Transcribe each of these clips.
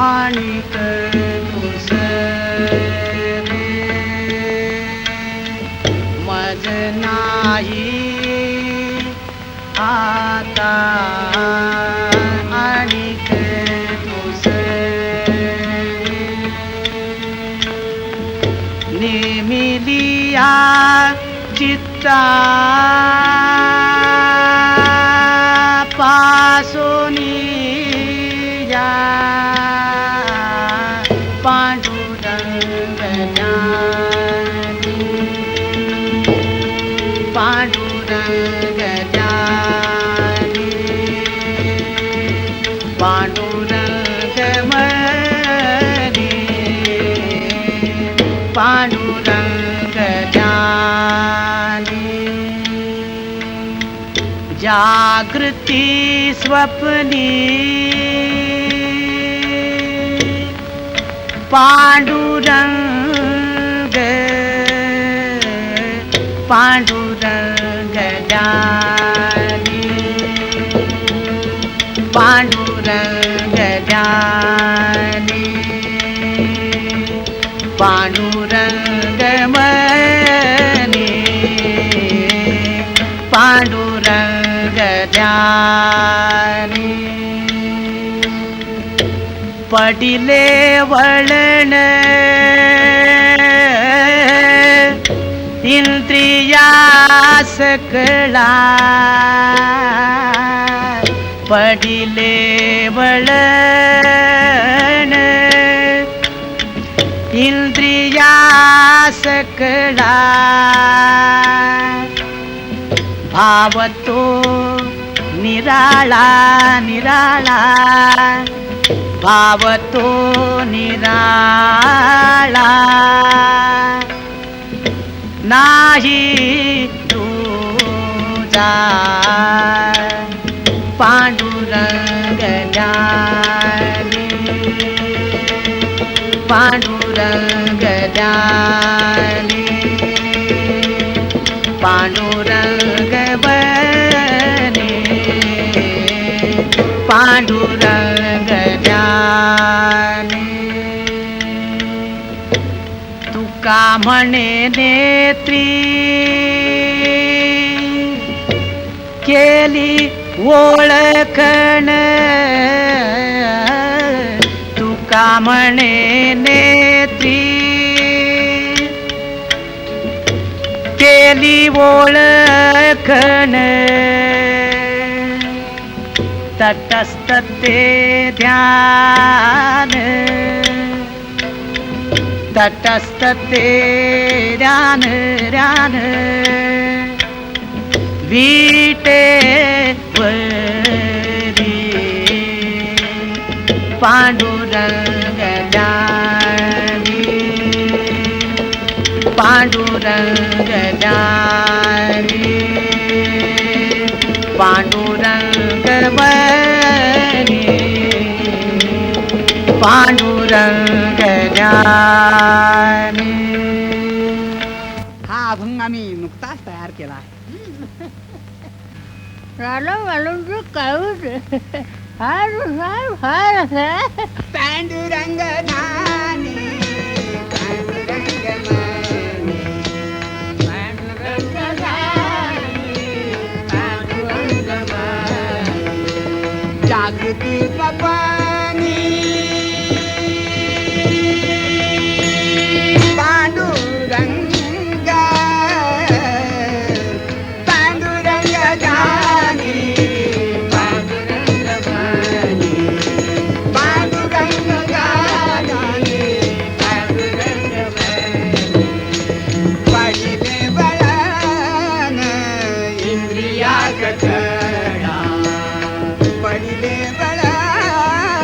आणि दुसरे मज नाही आता आणि नेमिलिया चित्ता पासोनी जा पांडुरंग ज्ञानी पांडुरंग ज्ञानी पांडुरंग मनी पांडुरंग ज्ञानी जागृती स्वप्नी पांडुरंग पांडुरंग ज्ञानी पांडुरंग ज्ञानी पांडुरंग मनी पांडुरंग ज्ञानी पडिले वळण इंद्रिया सकळा पडिले वळण इंद्रिया सकळा भाव तो निराळा निराळा भाव तो निराळा नाही तुझा पांडुरंग ज्ञानी पांडुरंग ज्ञानी पांडुरंग बनी पांडुरंग ज्ञानी तुका म्हणे नेत्री केली ओळखण तुका म्हणे नेत्री केली ओळखण तटस्थ ते ध्यान तटस्थ ते ध्यान ध्यान विटे वरी पांडुरंग ज्ञानी पांडुरंग ज्ञानी पांडुरंग बनी पांडुरंग ज्ञानी. हा अभंग आम्ही नुकताच तयार केला आहे. पांडुरंग ज्ञानी पांडुरंग मनी पांडुरंग ज्ञानी पांडुरंग मनी जागृती स्वप्नी पांडुरंग पांडुरंग ज्ञानी पांडुरंग मनी पांडुरंग ज्ञानी पांडुरंग मनी पडिले वळण इंद्रिया सकळा पडिले वळण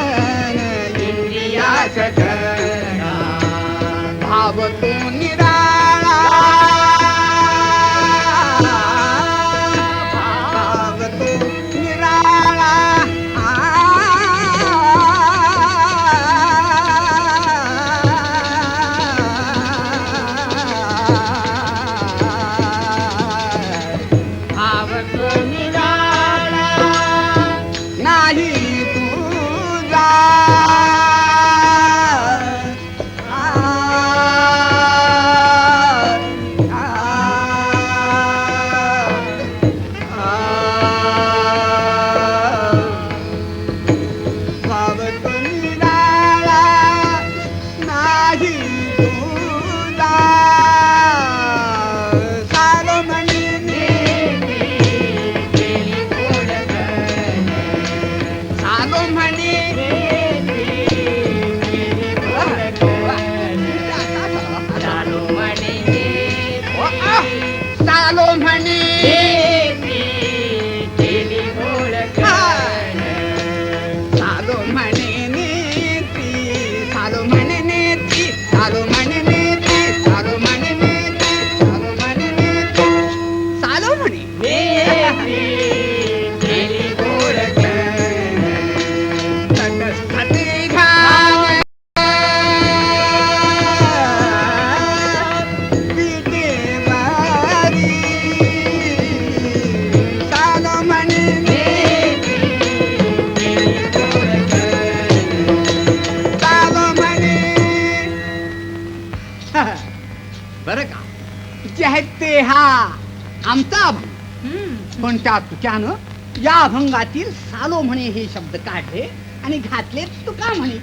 आमचा अभंग. पण त्या तुक्यानं या अभंगातील सालो म्हणे हे शब्द काढले आणि घातले तुका म्हणे.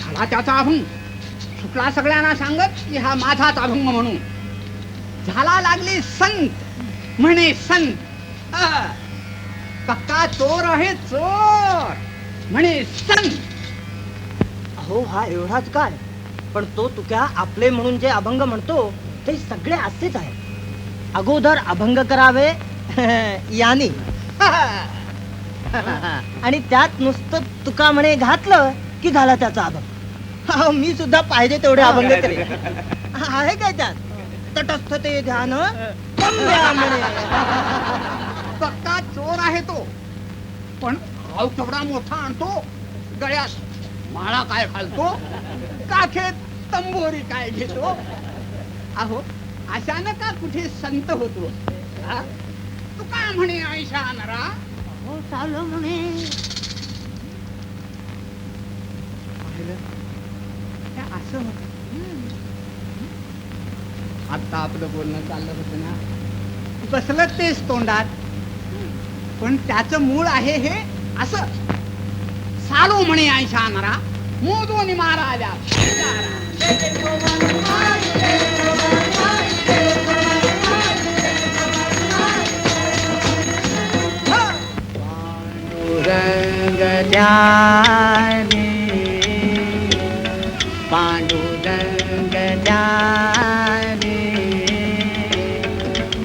झाला त्याचा अभंग. सुटला सगळ्यांना सांगत की हा माझाच अभंग म्हणून. झाला लागले संत म्हणे संत. पक्का चोर आहे चोर म्हणे संत. अहो हा एवढाच काय, पण तो तुक्या आपले म्हणून जे अभंग म्हणतो ते सगळे असेच आहे. अगोदर अभंग करावे यानी आणि त्यात नुसतं तुका म्हणे घातलं की झाला त्याचा अभंग. अहो मी सुद्धा पाहिजे तेवढे अभंग करेन. आहे काय त्यात तटस्थ ते ध्यान म्हणे. पक्का चोर आहे तो, पण भाव केवढा मोठा आणतो. गळ्यात माळा काय घालतो, काखेत तंबोरी काय घेतो. अहो अशानं का कुठे संत होतो. तू काय म्हणे आयशा नरा. हो चालू म्हणे. असं होत. आता आपलं बोलणं चाललं होतं ना, बसलं तेच तोंडात. पण त्याचं मूळ आहे हे असं. सालो म्हणे आयशा नरा मोदोनी मारा आल्या. पांडुरंग द्याने पांडुरंग द्याने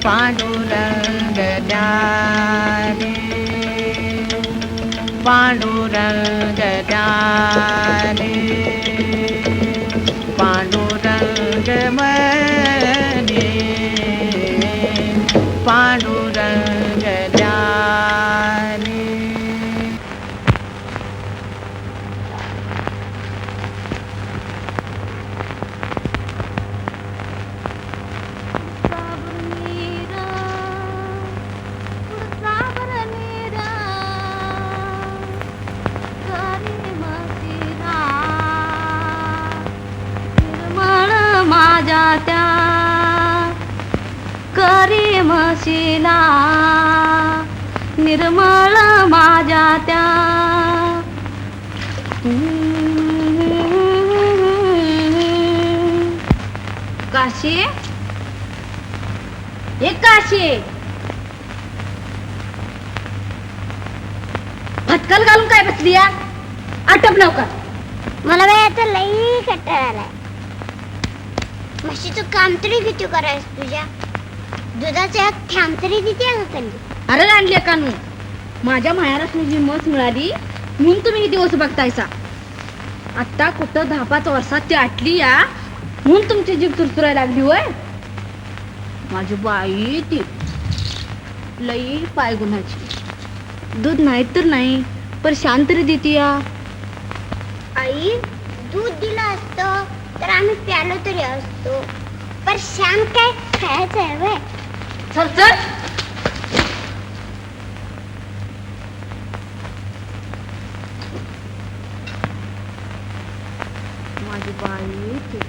पांडुरंग द्याने पांडुरंग द्याने पांडुरंग मने पांडुरंग द्याने. माझ्या त्या करी म्हशीला निर्मळ माझ्या त्या. काशी एक काशी भटकल घालून काय बसली या. आटप नव्हता. मला बाई आता लई कंटाळा आलाय. म्हशीचं काम तरी किती करायस तुझ्या. दुधाचा एक थांब तरी देते का कधी. अरे आणली कानू माझ्या माहेरात जी मस मिळाली म्हणून तुम्ही किती दिवस बघतायसा. आता कुठं 10-5 वर्षात ती आटली या म्हणून तुमची जीभ तुरतुरायला लागली होय. माझी बाई ती लई पाय गुणाची. दूध नाही तर नाही पण शांत तरी देते या. आई दूध दिलं असतं तर आम्ही प्यालो तरी असतो, पण शाम काय खायचं आहे व्हय. चल चल. माझी बाई ती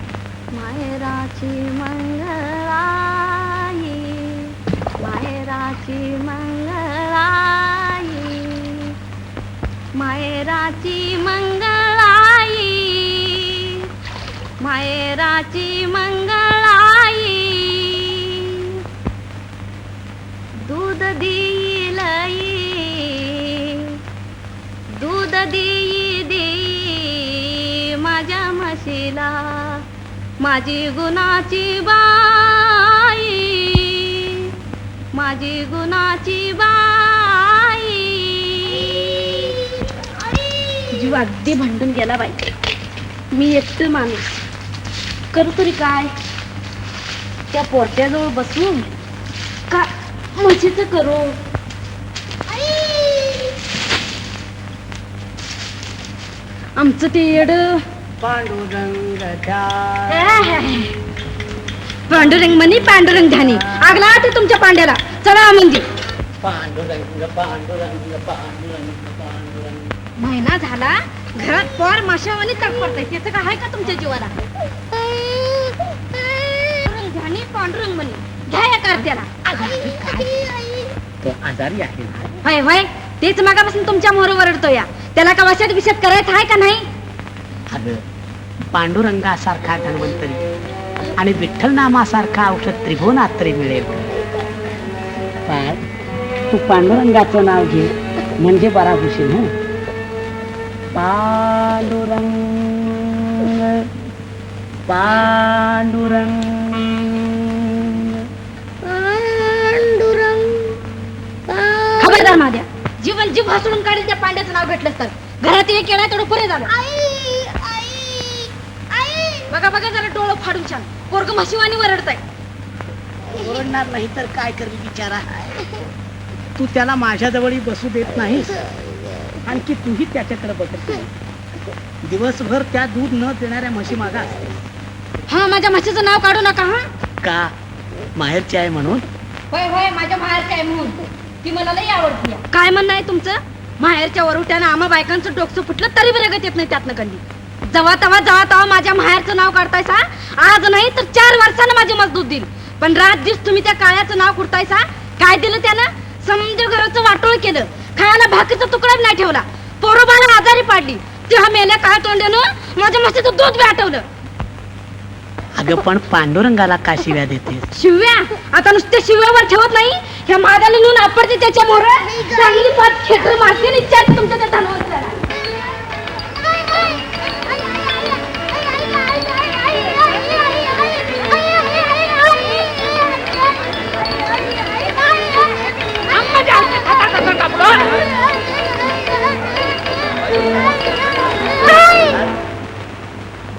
माहेराची मंगळाई माहेराची मंगळाई माहेराची मंगळाई माहेराची मंगळाई. दूध देईल दूध देई माझ्या म्हशीला माझी गुणाची बाई माझी गुणाची बाई. जीव अगदी भांडून गेला बाई. मी एकटं माणूस करू तरी काय. त्या पोरट्याजवळ बसून का म्हशीचं करू. आमचं ते येड पांडुरंग पांडुरंग म्हणी पांडुरंग ध्यानी. आगला ते तुमच्या पांड्याला. चला म्हणजे पांडुरंग पांडुरंग पांडुरंग पांडुरंग. महिना झाला घरात पोर माशावानी तडपडताय. त्याचं काय आहे का तुमच्या जीवाला. पांडुरंग ध्यानी पांडुरंग म्हणी घ्या कार्त्याला. तो आजारी आहे ना. होय होय, तेच मागापासून तुमच्या मोहर ओरडतो या. त्याला का वशात विषात करायचं आहे का नाही? अगं पांडुरंगासारखा धन्वंतरी आणि विठ्ठल नामासारखा औषध त्रिभुवनात तरी मिळेल. काय तू पांडुरंगाचं नाव घे म्हणजे बरा होशील. हं पांडुरंग पांडुरंग. खबरदार माझ्या, जीवन जीव हसडून काढेल त्या पांड्याचं नाव घेतलंस तर. घरात एक येणार तेवढं पुरे झालं. बघा बघा जरा डोळं फाडून छान पोरग म्हशीवानी वरडताय. ओरडणार नाही तर काय करेल बिचारा. तू त्याला माझ्या जवळी बसू देत नाहीस, आणखी तूही त्याच्याकडे बघत नाही. दिवसभर त्या दूध न देणाऱ्या म्हशी मागा असते. हा, माझ्या म्हशीचं नाव काढू नका. हा का माहेरची आहे म्हणून? होय होय, माझ्या माहेरच्या आहे म्हणून. ती मला लई आवडती. काय म्हणणं आहे तुमचं? माहेरच्या वरुट्यानं आम्हा बायकांचं डोकं फुटलं तरी बरगत येत नाही त्यातनं कंडी. जवा तवा माझ्या माहेरचं नाव काढतायसा. आज नाही तर 4 वर्षानं माझी मजदूत देईल. पण रात दिवस तुम्ही त्या काळ्याचं नाव कुठतायसा. काय दिलं त्यानं? समजा घराचं वाटोळ केलं. खायला भाकरीचा तुकडा नाही ठेवला. पोरोबाला आजारी पाडली. तेव्हा मेल्या काय तोंड्यानं माझ्या म्हशीचं दूध बी आटवलं. अगं पण पांडुरंगाला का शिव्या देते? शिव्या आता नुसते शिव्यावर ठेवत नाही. ह्या मागाला नेऊन आपडते त्याच्या मोर चांगली पाच खेटर मारते आणि विचारते तुमच्या त्या धनवंतराला.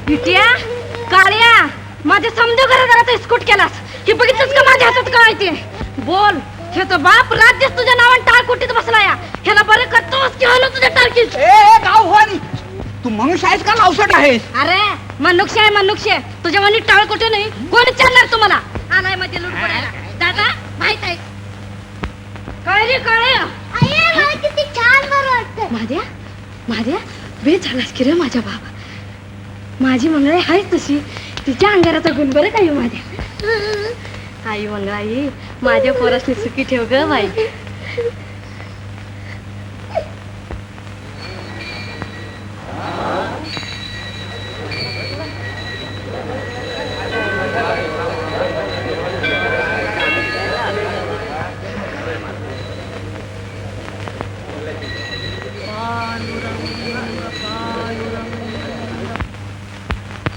बिटिया काळ्या, माझ्या समजा घरात इस्कूट केलास. हे बघितलंस का माझ्या हातात काय ते? बोल, ह्याचा बाप राज्य तुझ्या नावाने टाळकोटीत बसलाय. ह्याला बरं करतोस की हलो तुझ्या टाळकीत? ए गाव होणी, तू मनुष्य आहेस का लावसट आहेस? अरे मनुष्य आहे मनुष्य. तुझ्या मनी टाळकोटे नाही कोणी विचारणार तुम्हाला? आलाय मध्ये लूट पडायला. दादा माहित आहे काळे काळे. किती छान बरं वाटतं. माझ्या माझ्या बे झालास की रे माझ्या बाबा. माझी मंगळाई आहे तशी. तिच्या अंगाराचा गुण बरं काही माझ्या. आई मंगळाई माझ्या पोरासनी सुखी ठेव ग बाई.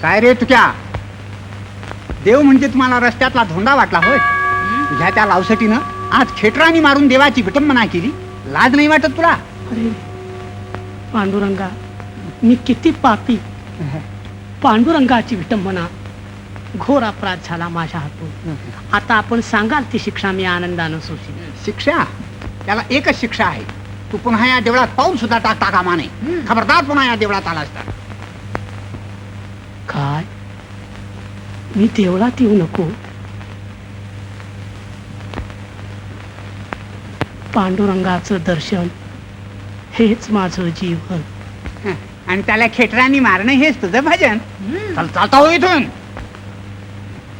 काय रे तुझ्या देव म्हणजे तुम्हाला रस्त्यातला धोंडा वाटला होय? तुझ्या त्या लावसटीनं आज खेटरानी मारून देवाची विटंबना केली. लाज नाही वाटत तुला? अरे पांडुरंगा, मी किती पापी. पांडुरंगाची विटंबना, घोर अपराध झाला माझ्या हातून. आता आपण सांगाल ती शिक्षा मी आनंदानं सोसीन. शिक्षा? त्याला एकच शिक्षा आहे. तू पुन्हा या देवळात पाऊल सुद्धा टाकता कामा नये. खबरदार पुन्हा या देवळात आलास तर. काय मी देवळात येऊ नको? पांडुरंगाचं दर्शन हेच माझं जीवन. आणि त्याला खेटरानी मारणं हेच तुझं भजन. चल चालता हो इथून.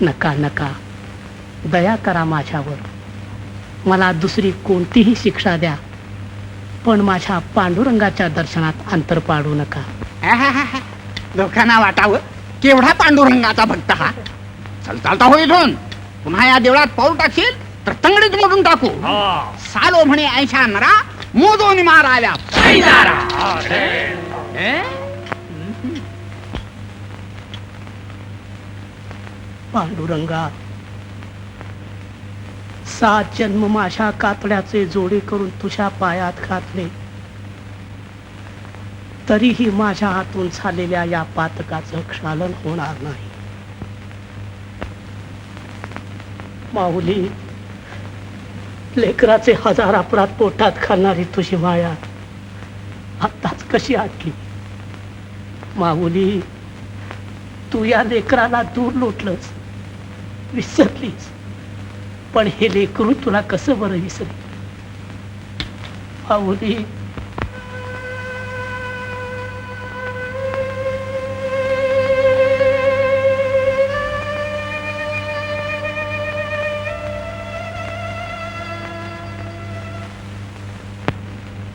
नका नका, दया करा माझ्यावर. मला दुसरी कोणतीही शिक्षा द्या, पण माझ्या पांडुरंगाच्या दर्शनात अंतर पाडू नका. लोकांना वाटावं केवढा पांडुरंगाचा भक्त हा. चल चालता हो इथून. पुन्हा या देवळात पाऊल टाकशील तर तंगडीत मोडून टाकू. सालो म्हणे 80 नरा मोदोनी मार आल्या. पांडुरंगा, 7 जन्म माझ्या कातड्याचे जोडे करून तुझ्या पायात घातले, तरीही माझ्या हातून झालेल्या या पातकाचं क्षालन होणार नाही. माऊली, लेकराचे 1000 अपराध पोटात घालणारी तुझी माया आत्ताच कशी आटली. माऊली, तू या लेकराला दूर लोटलंस, विसरलीस, पण हे लेकरू तुला कसं बरं विसरली. माऊली,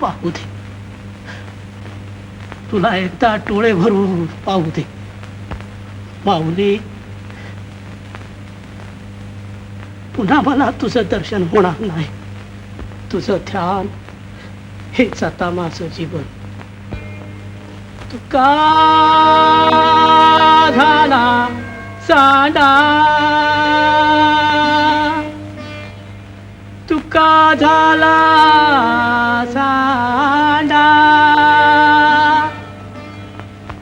पाहू दे, तुला एकदा डोळे भरून पाहू दे. माऊली, पुन्हा मला तुझं दर्शन होणार नाही. तुझं ध्यान हेच आता माझं जीवन. तुका झाला सांडा, तुका झाला सांडा,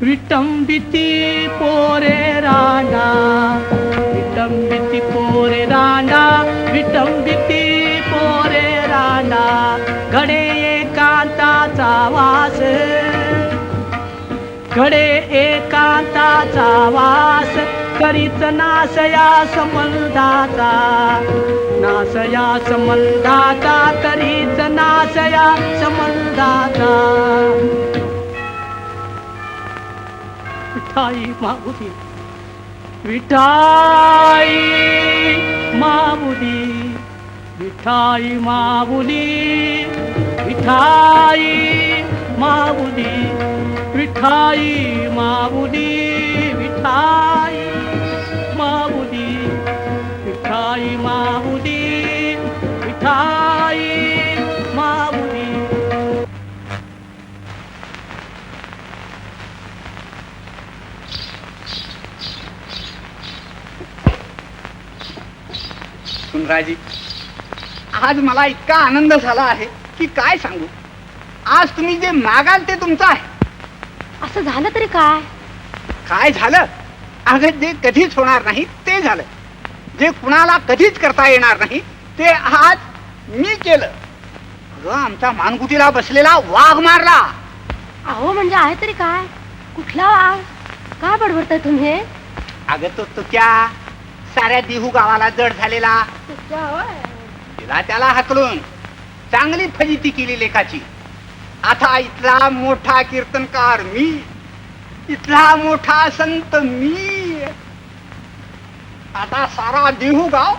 विटंबिती पोरे रांडा, विटंबिती पोरे रांडा, विटंबिती पोरे रांडा. घडे एकांताचा वास, घडे एकांताचा वास, करीत नासया संबंधाचा, नासया संबंधाचा, करीत नासया संबंधाचा. विठाई माऊली, विठाई माऊली, विठाई माऊली, विठाई माऊली, विठाई माऊली, विठाई माऊली, विठाई माऊली, विठाई माऊली. सुनराजी, आज मला इतका आनंद झाला आहे की काय सांगू. आज तुम्ही जे मागाल ते तुमचं आहे. असं झालं तरी काय? काय झालं? अगं, जे कधीच होणार नाही ते झालं. जे कुणाला कधीच करता येणार नाही ते आज मी केलं. अगं, आमचा मानगुटीला बसलेला वाघ मारला. अहो, म्हणजे आहे तरी काय? कुठला वाघ? काय बडबडताय तुम्ही? अगं, तो तुक्या साऱ्या देहू गावाला जड झालेला. तिला त्याला हाकलून चांगली फजिती केली लेखाची. आता इथला मोठा कीर्तनकार मी, इथला मोठा संत मी. आता सारा देहू गाव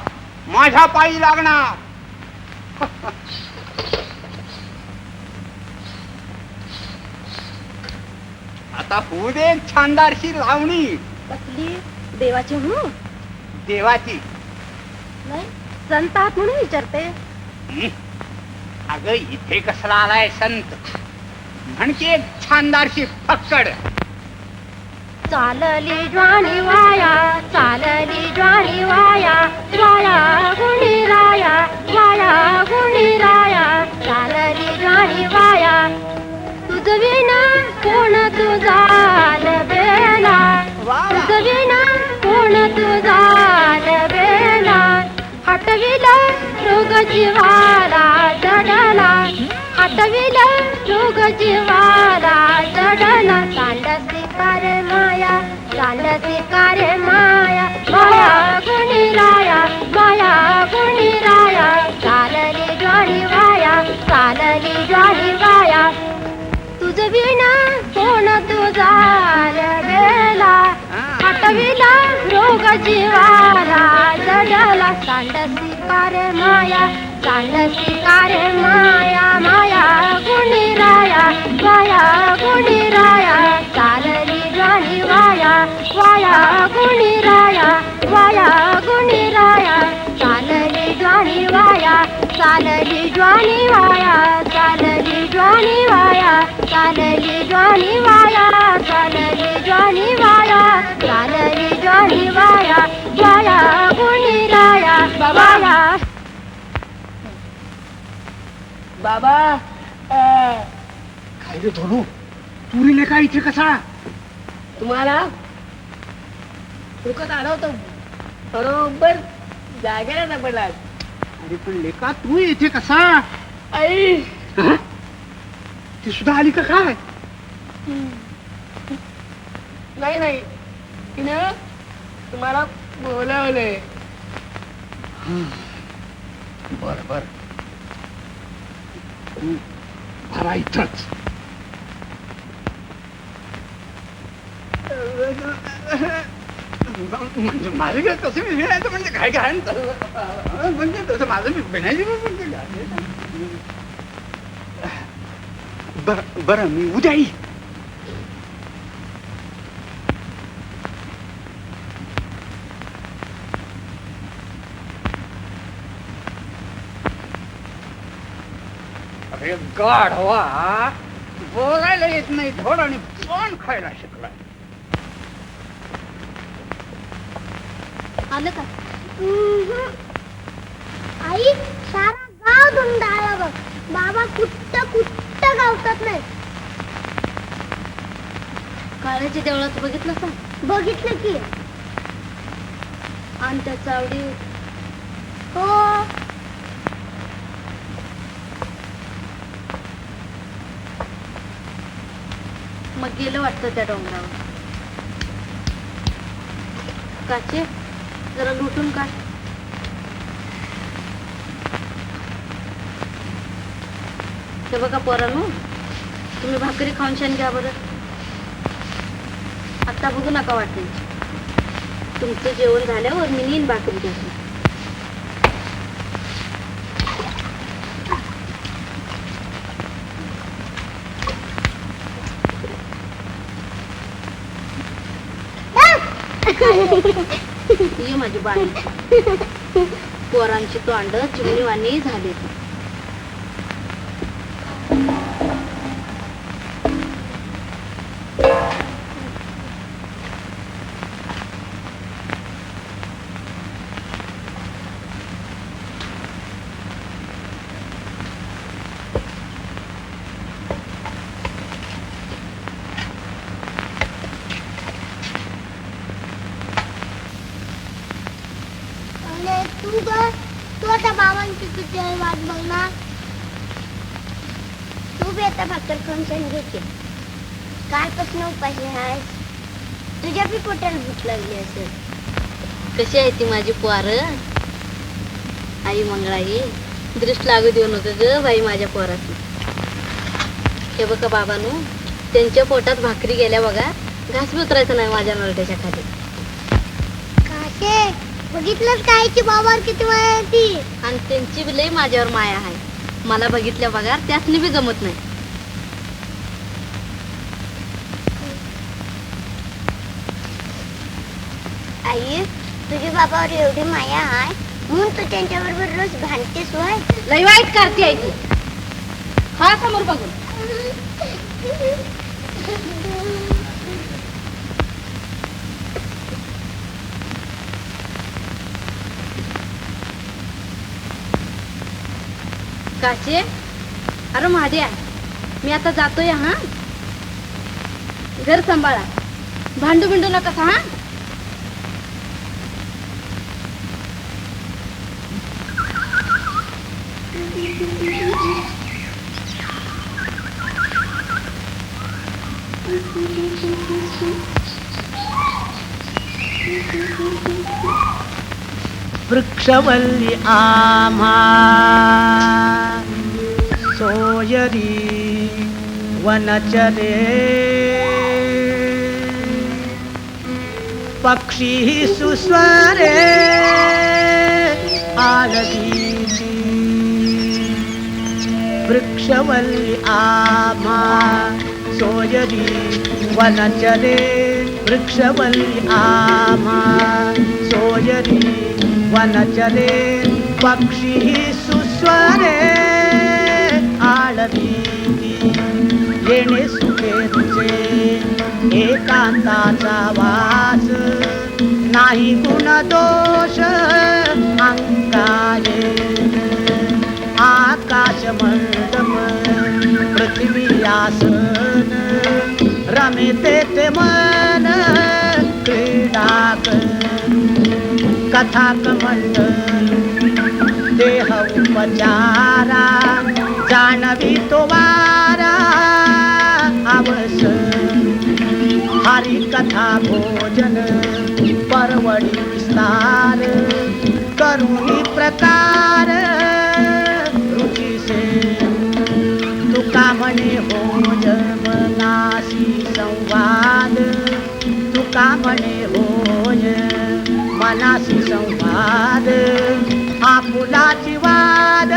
माझ्या पायी लागणार. आता होऊ दे एक छानदारशी लावणी. कसली? देवाची म्हणून? देवाची नाही, संत आहात म्हणून विचारते. अगं, इथे कसला आलाय संत? म्हणकी एक छानदारशी फक्कड. चालली ज्वानी वाया, चालली ज्वानी वाया, वाया गुणी राया, वाया गुणी राया, चालली ज्वानी वाया. तुझ विना कोण तुझा बेला, तुझ विना कोण तुझा बेला. हटविला रोग जीवाला जडला, हटविला रोग जीवाला जडला. चांडसी कारे माया, चांडसी कारे माया, माया गुणी राया, माया गुणी राया. चालली ज्वारी वाया, चालली ज्वारी वाया. तुझ विना कोण तुझा बेला, हटविला रोग जीवाला जडला. सांडसी कारे माया, सांडसी कारे माया, माया गुणी राया, माया गुणी राया. चालली ज्वानी वाया, वाया गुणी राया, वाया गुणी राया. चालली ज्वानी वाया, चालली ज्वानी वाया, चालली ज्वानी वाया, चालली ज्वानी वाया, चालली ज्वानी वाया, चालली ज्वानी वाया, वाया गुणी राया, वाया. बाबा, काय रे धोनू, तुरीने काय इथे कसा? तुम्हाला डोकं आढळतं बरोबर जागेला सापडला. अरे पण लेका, तू इथे कसा? आई, ती सुद्धा आली का काय? नाही नाही, तिनं तुम्हाला बोलावले. बर बर, भरा इथंच. म्हणजे माझं काय कसं मी भिणायचं म्हणजे काय काय म्हणजे तसं माझं मी भिणायची म्हणजे बरं मी उद्या येईल. अरे गाढवा, बोलायला येत नाही धड आणि पण खायला शिकलाय. आलं का? आई सारा गाव धुंडाळला बघ. बाबा कुट्ट कुट्ट गावतात नाही. काळ्याच्या देवळात बघितलं का? बघितलं की. आणि त्या चावडी हो मग गेलं वाटतं त्या डोंगरावर. काचे जरा लुटून काढ. हे बघा पोरांनो, तुम्ही भाकरी खाऊन शान घ्या बरं. आता बघू नका वाटते. तुमचं जेवण झाल्यावर मी नेईन भाकरी घ्या. ये माझी बाई. पोरांची तोंड चिमणीवाणी झाली. तू आता बाबांची तुझी वाट बघणार. तू बी आता भाकर खाऊन सण घेते. कालपासून उपाशी आहेस. तुझ्या बी पोटाला भूक लागली असेल. कशी आहे ती माझी पोर? आई मंगळाई दृष्ट लागू देऊ नको ग बाई माझ्या पोराची. हे बघा बाबांनो, त्यांच्या पोटात भाकरी गेल्या बघा. घास बी उतरायचं नाही माझ्या नरड्याच्या खाली. काशे बघितलंच कायची बाबावर किती माया ती. आणि त्यांची बी लई माझ्यावर माया आहे. मला बघितल्या बघा त्यासनी बी जमत नाही. आई तुझी बाबावर एवढी माया आहे म्हणून तू त्यांच्या बरोबर रोज भांडतेस होय. लई वाईट करते आहे ती. हा समोर बघून. काचे, अरे महाद्या, मी आता जातोय हा. घर सांभाळा, भांडू बिंडू नका हा. वृक्षवल्ली आम्हा सोयरी वनचरे पक्षी सुस्वरे आलगीची. वृक्षवल्ली आम्हा सोयरी वनचरे वृक्षवल्ली आम्हा सोयरी वनचरे पक्षी सुस्वरे आळवीती. येणे सुखे तुझे एकांताचा वास नाही गुण दोष अंगाये. आकाश मंडप पृथ्वी आसन रमते ते मन क्रीडा कथा कमंडल देह उपचारा जाणवी तो वारा आवस. हरी कथा भोजन परवडी विस्तार करुणी प्रकार रुचीसे. तुका म्हणे होय मनासी संवाद तुका म्हणे होय मनासी संवाद. आपुलाची वाद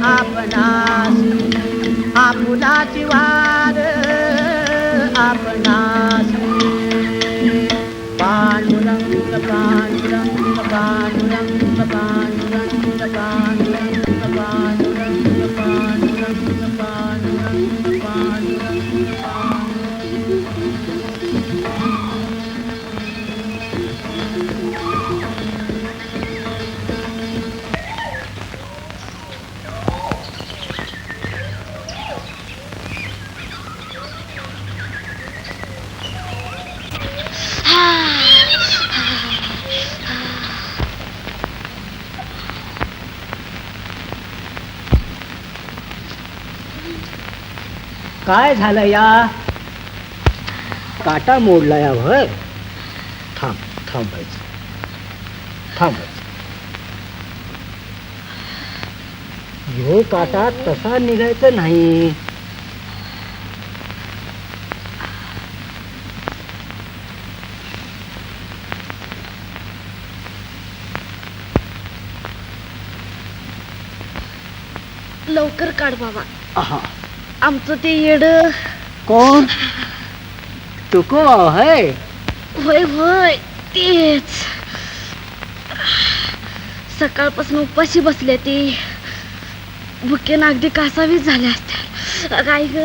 आपणासी फुलाची वार आपणास पांडुरंग पांडुरंग पांडुरंग पांडुरंग पांडुरंग पांडुरंग पांडुरंग पांडुरंग काय झालं या काटा मोडला या भर थांबायचं ह्यो काटा तसा निघायचं नाही. लवकर काढ बाबा. आहा. आमचं ते येड. कोण तुको है? होय होय तेच. सकाळपासून उपाशी बसले ते. भुकेन अगदी कासावीस झाल्या असत्या. काय ग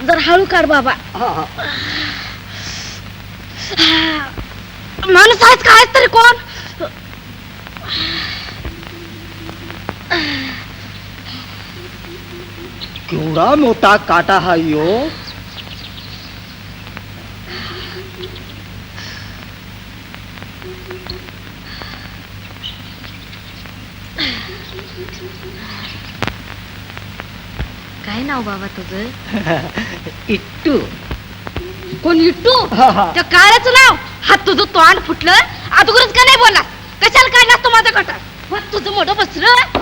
जर हळू काढ बाबा. माणूस आहेच काय तरी कोण. केवढा मोठा काटा हा यो. काय नाव बाबा तुझं? इट्टू. कोण इट्टू? हा. त्या काळ्याचं नाव. हा तुझं तोंड फुटलं अगोदरच का नाही बोलला? कशाला काढलास तू माझा कटा? तुझं मोठं बसलं.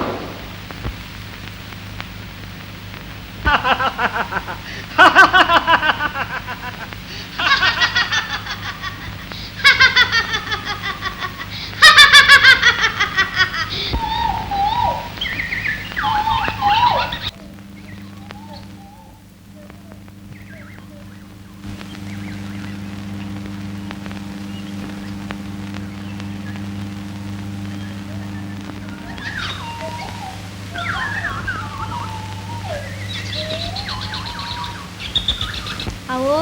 अहो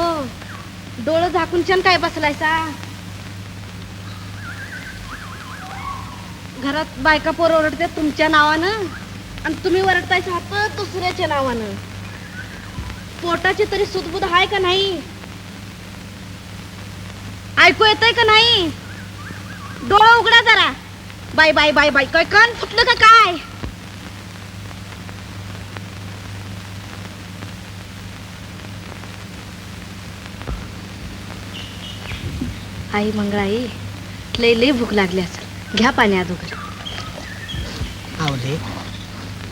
डोळं झाकून छान काय बसलायसा? घरात बायका पोर ओरडते तुमच्या नावानं आणि तुम्ही ओरडतायसा हात दुसऱ्याच्या नावानं. पोटाची तरी सुदबुद आहे का नाही? ऐकू येतंय का नाही? डोळं उघडा जरा. Bye bye bye bye. काय कान फुटलं का काय? आई मंगळाई लय लय भूक लागली असेल. घ्या पाणी अगोदर. आवले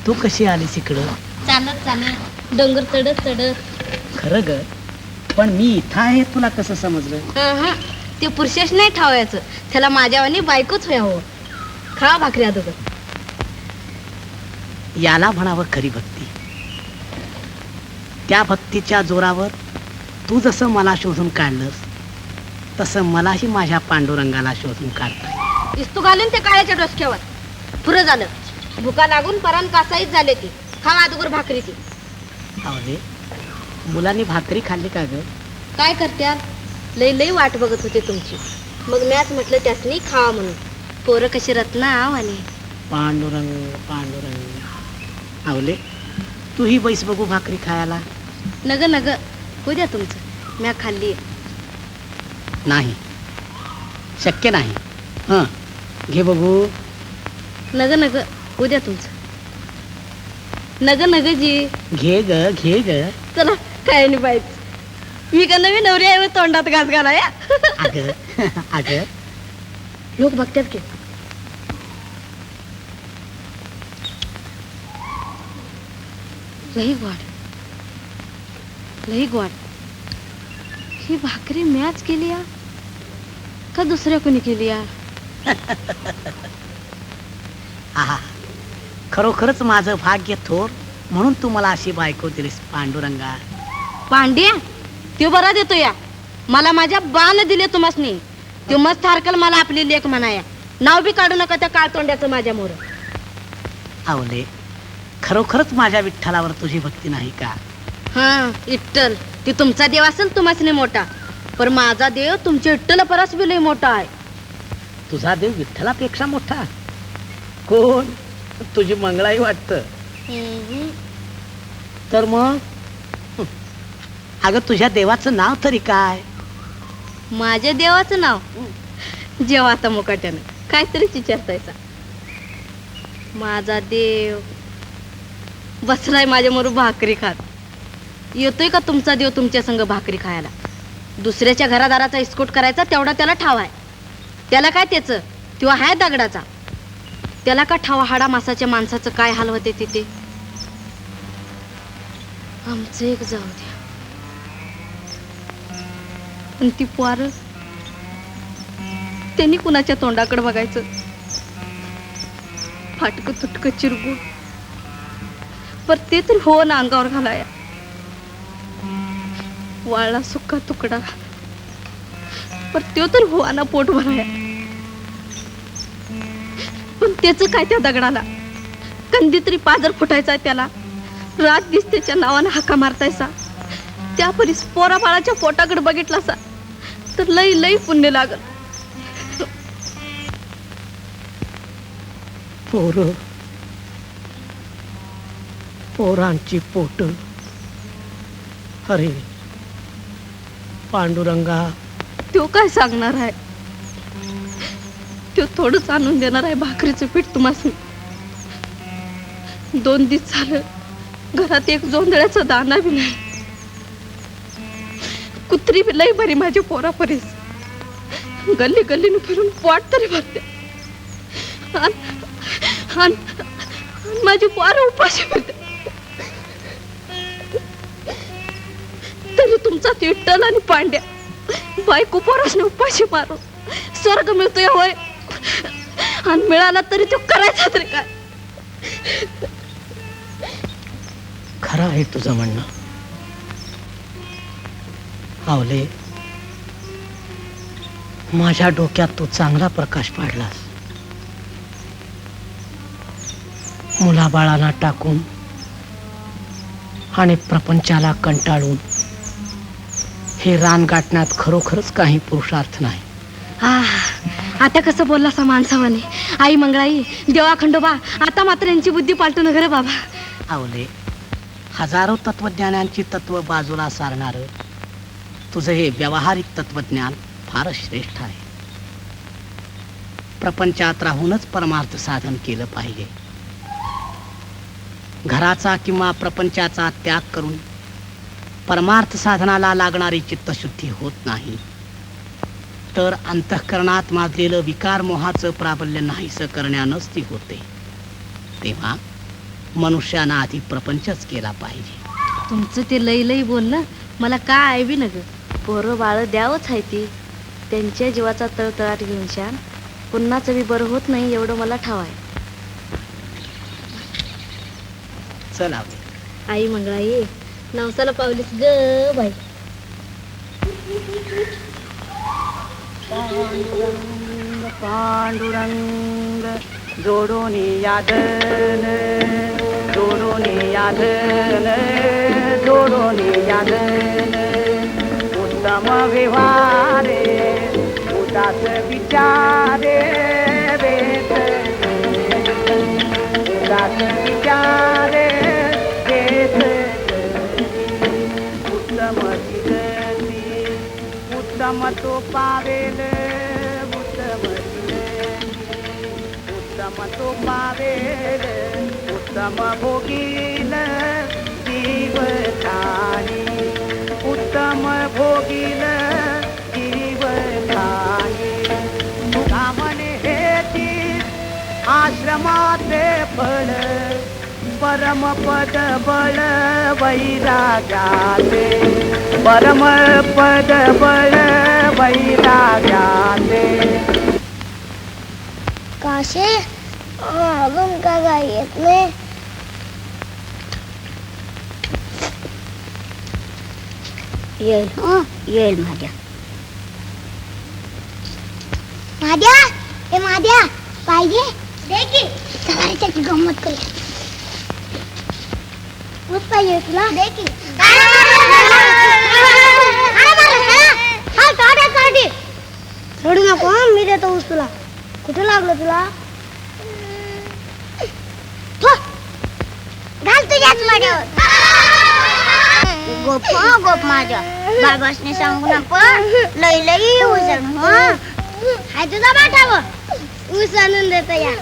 तू कशी आलीस इकडं? चालत चालत डोंगर चढत चढत. खरं ग पण मी इथं आहे तुला कसं समजलं? ते पुरुषेश नाही ठावायचं. त्याला माझ्यावानी बायकोच व्हावं. खा भाकरी अगोदर. याला म्हणावं खरी भक्ती. त्या भक्तीच्या जोरावर तू जसं मला शोधून काढलंस तसं मलाही माझ्या पांडुरंगाला शोधून काढता. इस्तू घालून ते काळ्याच्या डोसक्यावर. पुरं झालं. भुका लागून परान कासाईच झाले ती. खा अगोदर भाकरी ती. आवले मुलांनी भाकरी खाल्ली का ग? काय करत्या? लय लय वाट बघत होते तुमची. मग मॅच म्हटलं त्यासनी खावा म्हणून. पोरं कशी रत्ना आणि पांडुरंग पांडुरंग. आवले तूही बैस बघू भाकरी खायला. नग नग हो द्या तुमचं. म्या खाल्ली. नाही शक्य नाही. हं घे बघू. नग नग उद्या तुमचं. नग नग जी. घे ग. चला काय नाही पाहिजे. मी का नवी नवरी आहे तोंडात घास घालाय. अग लोक बघतात की. लई गोड लई गोड. ही भाकरी मॅच केली का दुसऱ्या कोणी केली? आहा खरोखरच माझं भाग्य थोर म्हणून तू मला अशी बायको दिलीस पांडुरंगा. पांड्या त्यो बरा देतो या. मला माझ्या बाण दिले तुम्हासनी. त्यो मस्त हरकल मला आपली लेख म्हणाया. नाव बी काढू नका त्या काळतोंड्याचं माझ्या मोर. आवले, खरोखरच माझ्या विठ्ठलावर तुझी भक्ती नाही का? हा विठ्ठल ती तुमचा देव असेल तुम्हासनी मोठा, पण माझा देव तुमच्या विठ्ठल परस बी लय मोठा आहे. तुझा देव विठ्ठलापेक्षा मोठा कोण? तुझी मंगळाई वाटत. तर मग अगं तुझ्या देवाचं नाव तरी काय? माझ्या देवाचं नाव जेव्हा आता मुकाट्यानं काहीतरीच विचारतायचा. माझा देव बसलाय माझ्या मोर भाकरी खात. येतोय का तुमचा देव तुमच्या संग भाकरी खायला? दुसऱ्याच्या घरादाराचा इस्कोट करायचा तेवढा त्याला ठाव आहे. त्याला काय त्याचं, किंवा हाय दगडाचा. त्याला का ठावा हाडा मासाच्या माणसाचं काय हाल होते तिथे. आमचं एक जाऊ द्या. पण ती पोर त्यांनी कुणाच्या तोंडाकडे बघायचं. फाटक तुटक चिरगुट पर ते तरी हो ना अंगावर घालाया. वाळला सुक्का तुकडा पर तो तर हो ना पोट भराया. पण त्याच काय त्या दगडाला कंदी तरी पाजर फुटायचा त्याला. रात दिसतेच्या नावानं हाका मारतायचा. त्या परीस पोरा बाळाच्या पोटाकडे बघितलासा तर लई लई पुण्य लागल. पोरांची पोट. अरे पांडुरंगा, तो काय सांगणार आहे? तो थोडंच आणून देणार आहे भाकरीचं पीठ तुम्हाला. 2 दिवस झालं घरात एक जोंधळ्याचा दाना बी नाही. कुत्री बी लई बरी माझ्या पोरापरीस. गल्ली गल्लीनं फिरून पोट तरी भरते. माझी पोरं उपाशी फिरते. तरी तुमचा विठ्ठल आणि पांड्या बायको पोरासने उपाशी मारून स्वर्ग मिळतोय होय. आणि मिळाला तरी तो करायचा तरी काय? खरं आहे तुझं म्हणणं. आवले, माझ्या डोक्यात तू चांगला प्रकाश पाडलास. मुलाबाळाला टाकून आणि प्रपंचाला कंटाळून हे रान गाठण्यात खरोखरच काही पुरुषार्थ नाही. आता कसं बोलला सा माणसावाने. आई मंगळाई, देवा खंडोबा, आता मात्र यांची बुद्धी पालटू नगर बाबा. आवले, हजारो तत्वज्ञानांची तत्व बाजूला सारणार तुझं हे व्यावहारिक तत्वज्ञान फारच श्रेष्ठ आहे. प्रपंचात राहूनच परमार्थ साधन केलं पाहिजे. घराचा किंवा प्रपंचाचा त्याग करून परमार्थ साधनाला लागणारी चित्तशुद्धी होत नाही. तर अंतःकरणात माजलेलं विकार मोहाचं प्राबल्य नाहीसं करण्यानंच ती होते. तेव्हा मनुष्यानं आधी प्रपंचच केला पाहिजे. तुमचं ते लई लई बोलणं मला काय ऐवी न ग. पोरं बाळ द्यावंच आहे ती. त्यांच्या जीवाचा तळतळाट घेऊन शान पुन्हाच बी बरं होत नाही एवढं मला ठाव आहे. चल आवले. आई मंगळाई, नवसाला पावलीस ग बाई. पांडुरंग पांडुरंग जोडोनी यादन, जोडोनी यादन, जोडोनी यादन. उत्तम व्यवहारे उदास विचारे वेद, उदास विचारे वेद. उत्तम दिगती उत्तम तो पावेल, उत्तम उत्तम तो पावेल. उत्तम भोगील जीवधानी, उत्तम भोगील जीवधानी. तुका म्हणे हेची आश्रमाचे फळ, परमपद बळ वैराग्याचे, परमपद बळ वैराग्याचे. काशे अजून का काय येत नाही? येईल येईल माझ्या माझ्या ए माझ्या पाहिजे दे की चला रे त्याची गंमत करूया ऊस पाहिजे तुला दे की सोडू नको मी देतो ऊस तुला कुठे लागलं तुला घाल तुझ्याच माझ्यावर गोप गोप माझ्या बाबासने सांगू नको लई लई उचल हाय तुझा बाठाव ऊस आणून देतो या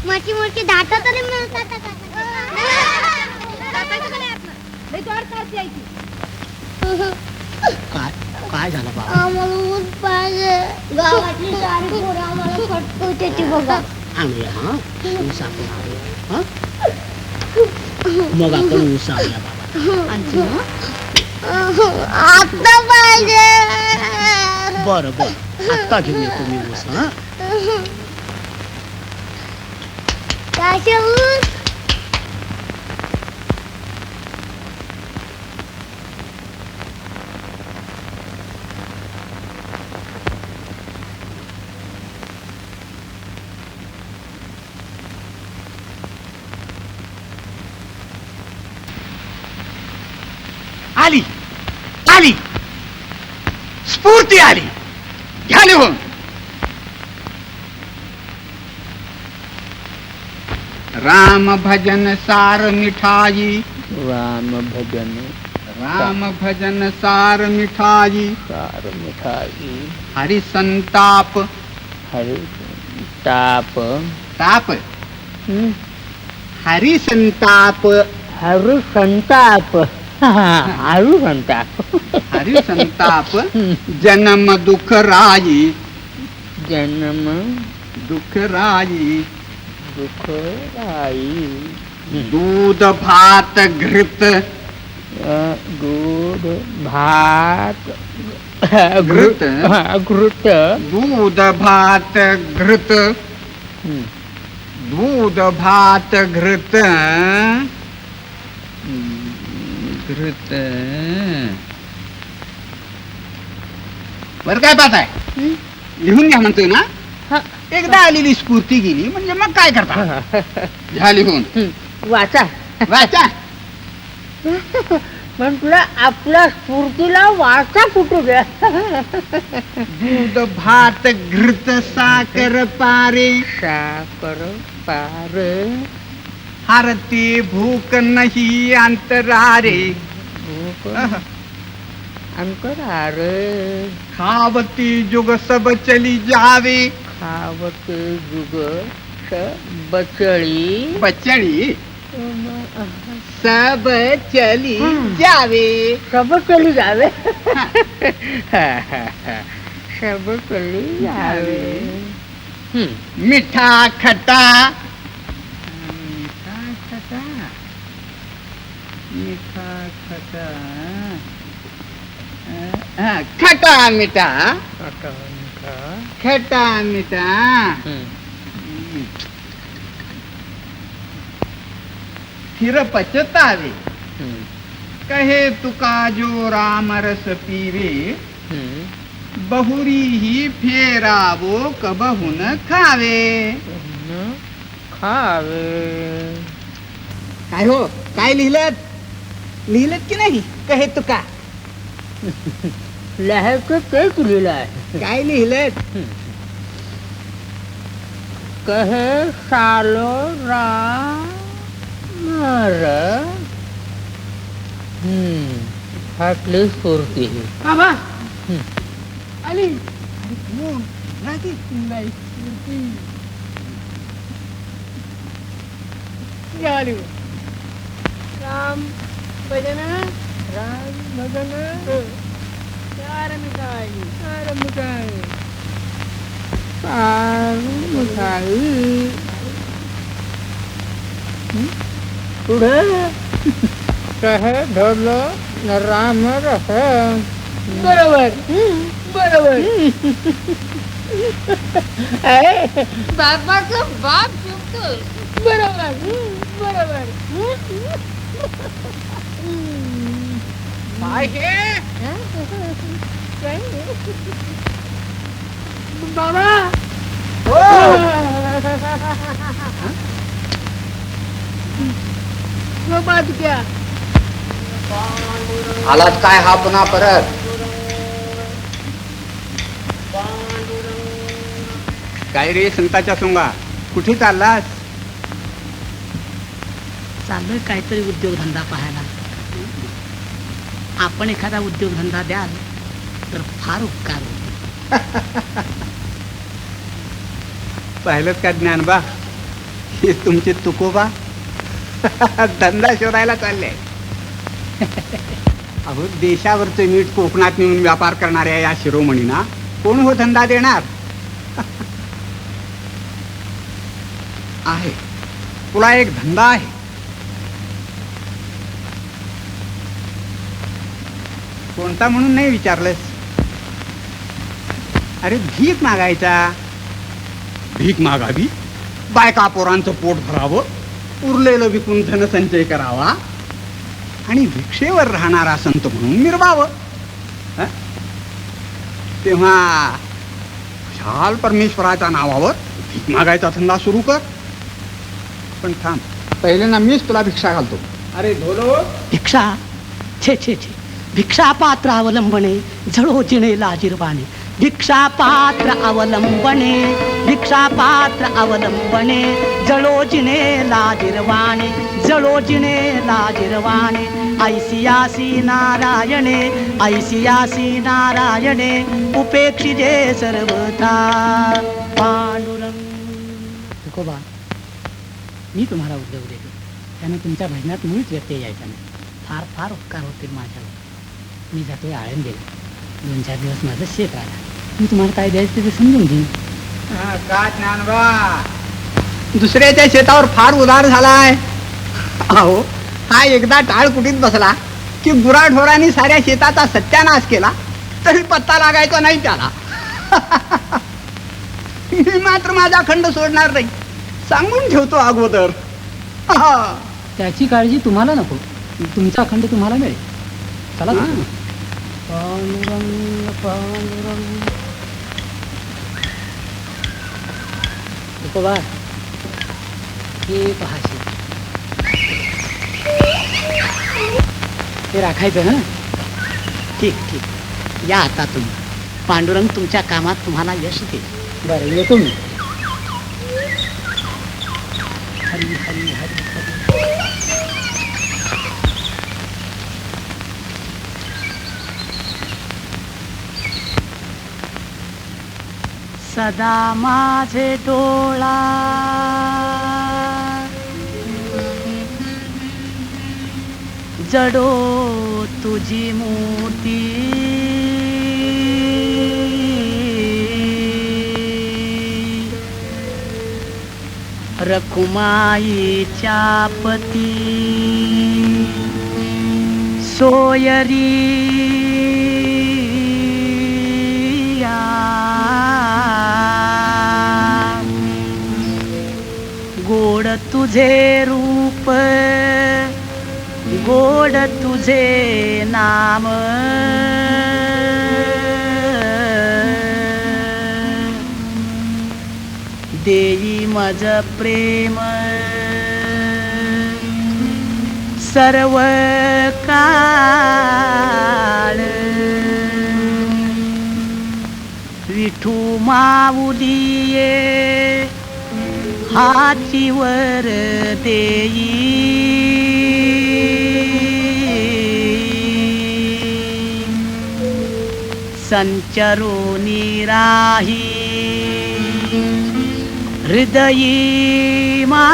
मोठी मोठी दाट तरी मिळतात काय काय झालं बाबा आम्हाला ऊस पाहिजे गावातली सारी पोरं आम्हाला फटकवते ती बघा आणूया हा ऊस आपण आणूया हा मग आपण ऊस आणूया बाबा आता पाहिजे बरं बरं आत्ता घेऊन येतो मी ऊस हा काय ऊस आली आली स्फूर्ती आली घ्या लिहून राम भजन सार मिठाई राम भजन राम भजन सार मिठाई सार मिठाई हरि संताप हरि ताप ताप हरि संताप हरु संताप हरु संताप हरि संताप जन्म दुख राई जन्म दुख राई दुख आई दूध भात घृत दूध भात घृत घृत दूध भात घृत दूध भात घृत घृत बर काय पाहत आहे लिहून घ्या म्हणतोय ना एकदा आलेली स्फूर्ती गेली म्हणजे मग काय करता घ्या लिहून वाचा वाचा पण तुला आपल्या स्फूर्तीला वाचा कुठे द्या दूध भात घृत साखर पारे साखर पार हरती भूक नाही अंतरारे भूक अंतरार खावती जुग सब चली जावे खावते जुग बचळी बचड़ी सब चली जावे सब चली जावे सब चली जावे मीठा खटा मीठा खटा मीठा खटा खटा मीठा खटा मीठा फिर पचतावे कहे तुका जो राम रस पीवे बहुरी ही फेरावो कबहुन खावे खावे काय हो काय लिहिलं की नाही कहे तुका लिहायचं तेच लिहिलं आहे काय लिहिलं कहे सालो रामर फाटली स्फूर्ती बाबा आली आली राम भजन राम भजन चार मिठाई चार मिठाई चार मिठाई पुढे कहे ढोलो राम रस बरोबर बरोबर बापाचं बाप चुकतो बरोबर बरोबर काय हे बाबा बाबा आलात काय हा पुन्हा परत? काय रे संताच्या सोंगा, कुठे चाललास? चाललोय काहीतरी उद्योगधंदा पाहायला. आपण एखादा उद्योगधंदा द्याल तर फार उपकार होईल. पाहिलं का ज्ञानबा, हे तुमचे तुकोबा धंदा शोधायला चालले. अहो, देशावरचे मीठ कोकणात नेऊन व्यापार करणाऱ्या या शिरोमणींना कोण हो धंदा देणार? आहे, तुला एक धंदा आहे. कोणता म्हणून नाही विचारलंस? अरे भीक मागायचा. भीक मागावी, बायका पोरांचं पोट भरावं, उरलेलं विकून धनसंचय करावा आणि भिक्षेवर राहणारा संत म्हणून मिरवावं. तेव्हा शाल परमेश्वराच्या नावावर भीक मागायचा धंदा सुरू कर. पण थांब, पहिले ना मीच तुला भिक्षा घालतो. अरे धोलो, भिक्षा छे छे छे, भिक्षा पात्र अवलंबने झळो जिणे लाजिरवाणे. भिक्षा पात्र अवलंबने, भिक्षा पात्र अवलंबने जळो जिणे लाजिरवाणे, जळो जिणे लाजिरवाणे. ऐसियासी नारायणे, ऐसियासी नारायणे उपेक्षिजे सर्वथा पांडुरंग. तुकोबा, मी तुम्हाला उद्योग देतो, त्यानं तुमच्या भजनात मुळीच व्यत्यय यायचा नाही. फार फार उपकार होतील माझ्यावर. मी जातोय आळंदीला, 2-4 दिवस माझं शेत राहणार. मी तुम्हाला काय द्यायचं ते समजून घेईन. का ज्ञानबा, दुसऱ्याच्या शेतावर फार उदार झालाय. अहो, हा एकदा टाळ कुटीत बसला की गुराढोरांनी साऱ्या शेताचा सत्यानाश केला तरी पत्ता लागायचा नाही त्याला. मी मात्र माझा खंड सोडणार नाही, सांगून ठेवतो अगोदर. त्याची काळजी तुम्हाला नको, तुमचा खंड तुम्हाला मिळेल. चला ना. पांडुरंग पांडुरंग. तुकोबा, हे पहाशी ते राखायचं ना. ठीक ठीक, या आता तुम्ही. पांडुरंग तुमच्या कामात तुम्हाला यश देईल. बरं, येतो मी. हरी हरी हरी हरी. सदा माझे डोळा जडो तुझी मूर्ती. रखुमाईच्या पती सोयरी गोड तुझे रूप, गोड तुझे नाम. देई मज प्रेम सर्व काळ. विठू माऊलिये हातीवर देई. संचरोनी राही हृदयी माझ्या.